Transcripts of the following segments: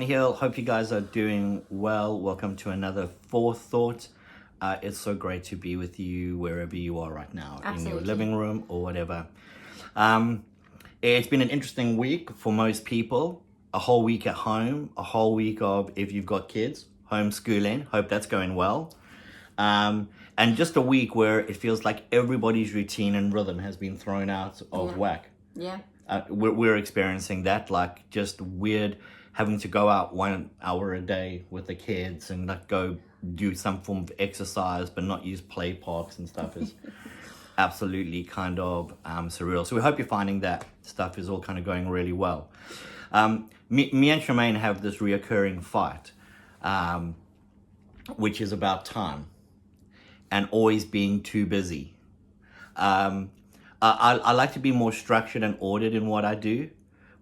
here. Hope you guys are doing well. Welcome to another 4Thought. It's so great to be with you wherever you are right now, Absolutely. in your living room or whatever. It's been an interesting week for most people. A whole week at home, a whole week of, if you've got kids, homeschooling. Hope that's going well. And just a week where it feels like everybody's routine and rhythm has been thrown out of whack. Yeah. We're experiencing that, like just weird having to go out 1 hour a day with the kids and like go do some form of exercise but not use play parks and stuff is absolutely kind of surreal. So we hope you're finding that stuff is all kind of going really well. Me and Charmaine have this reoccurring fight, which is about time and always being too busy. I like to be more structured and ordered in what I do,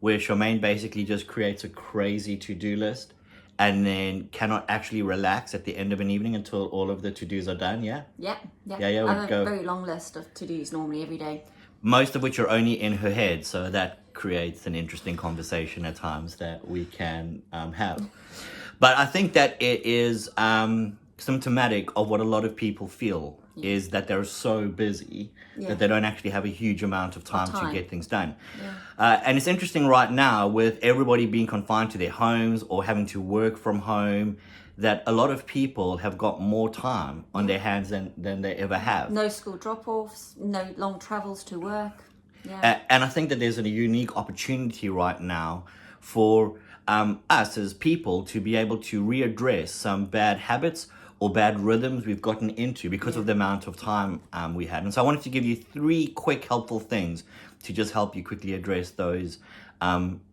where Charmaine basically just creates a crazy to-do list and then cannot actually relax at the end of an evening until all of the to-dos are done, yeah? Yeah. Yeah, I have go. a very long list of to-dos normally every day. Most of which are only in her head, so that creates an interesting conversation at times that we can have. But I think that it is symptomatic of what a lot of people feel, is that they're so busy that they don't actually have a huge amount of time to get things done. And it's interesting right now with everybody being confined to their homes or having to work from home, that a lot of people have got more time on their hands than they ever have. No school drop-offs, no long travels to work. And I think that there's a unique opportunity right now for us as people to be able to readdress some bad habits or bad rhythms we've gotten into because of the amount of time we had. And so I wanted to give you 3 quick helpful things to just help you quickly address those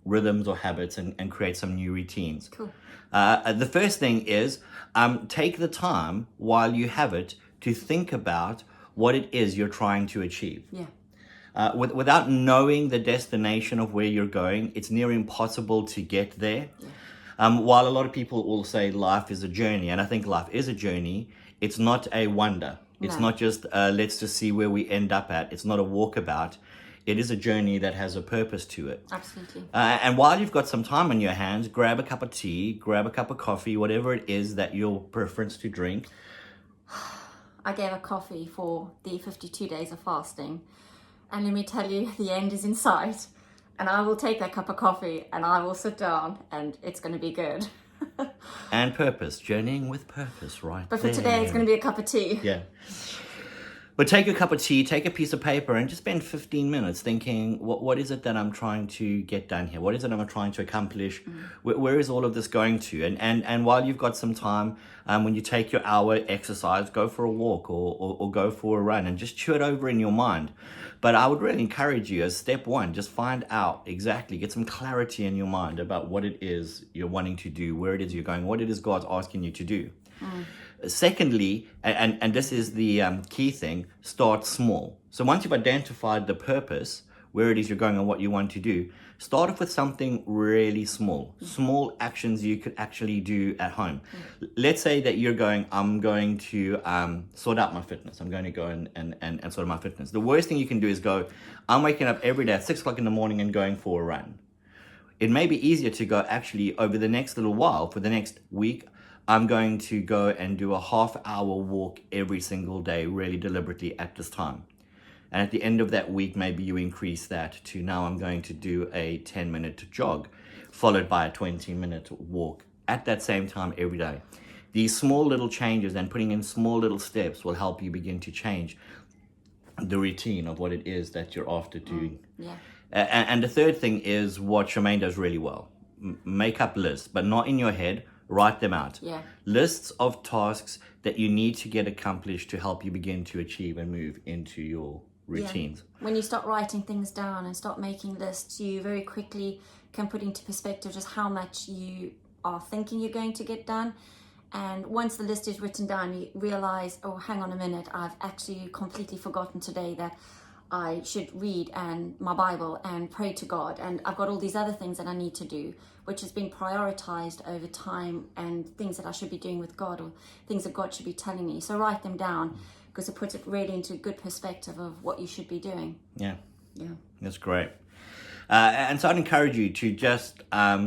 rhythms or habits and create some new routines. Cool. The first thing is take the time while you have it to think about what it is you're trying to achieve. Yeah. Without knowing the destination of where you're going, it's near impossible to get there. Yeah. While a lot of people will say life is a journey, and I think life is a journey, it's not a wonder. It's not just, let's just see where we end up at. It's not a walkabout. It is a journey that has a purpose to it. Absolutely. And while you've got some time on your hands, grab a cup of tea, grab a cup of coffee, whatever it is that your preference to drink. I gave up coffee for the 52 days of fasting. And let me tell you, the end is in sight. And I will take that cup of coffee and I will sit down and it's going to be good. And purpose, journeying with purpose, right? But for there. today, it's going to be a cup of tea. Yeah. But take a cup of tea, take a piece of paper, and just spend 15 minutes thinking, what is it that I'm trying to get done here? What is it I'm trying to accomplish? Where is all of this going to? And while you've got some time, when you take your hour exercise, go for a walk or go for a run and just chew it over in your mind. But I would really encourage you as step 1, just find out exactly, get some clarity in your mind about what it is you're wanting to do, where it is you're going, what it is God's asking you to do. Secondly, and this is the key thing, start small. So once you've identified the purpose, where it is you're going and what you want to do, start off with something really small. Small actions you could actually do at home. Let's say that you're going, I'm going to sort out my fitness. I'm going to go and sort out my fitness. The worst thing you can do is go, I'm waking up every day at 6 o'clock in the morning and going for a run. It may be easier to go, actually, over the next little while, for the next week, I'm going to go and do a half-hour walk every single day, really deliberately at this time. And at the end of that week, maybe you increase that to, now I'm going to do a 10-minute jog, followed by a 20-minute walk at that same time every day. These small little changes and putting in small little steps will help you begin to change the routine of what it is that you're after doing. Yeah. And the third thing is what Charmaine does really well. Make up lists, but not in your head. Write them out. Yeah. Lists of tasks that you need to get accomplished to help you begin to achieve and move into your routines. Yeah. When you start writing things down and start making lists, you very quickly can put into perspective just how much you are thinking you're going to get done. And once the list is written down, you realize, oh, hang on a minute, I've actually completely forgotten today that I should read and my Bible and pray to God, and I've got all these other things that I need to do, which has been prioritized over time, and things that I should be doing with God or things that God should be telling me. So write them down, because it puts it really into a good perspective of what you should be doing. Yeah. Yeah. That's great. And so I'd encourage you to just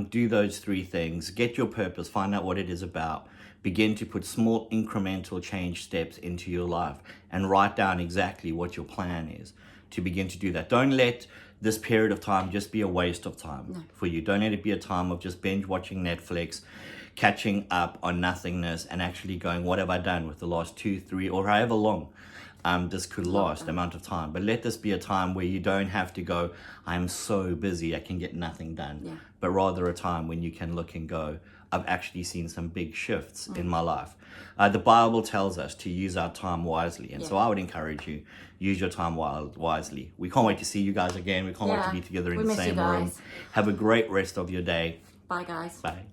do those 3 things. Get your purpose, find out what it is about. Begin to put small incremental change steps into your life and write down exactly what your plan is to begin to do that. Don't let this period of time just be a waste of time for you. Don't let it be a time of just binge watching Netflix, catching up on nothingness, and actually going, what have I done with the last 2, 3, or however long this could last amount of time. But let this be a time where you don't have to go, I'm so busy, I can get nothing done. But rather a time when you can look and go, I've actually seen some big shifts in my life. The Bible tells us to use our time wisely. And so I would encourage you, use your time wisely. We can't wait to see you guys again. We can't wait to be together in the same room. Have a great rest of your day. Bye, guys. Bye.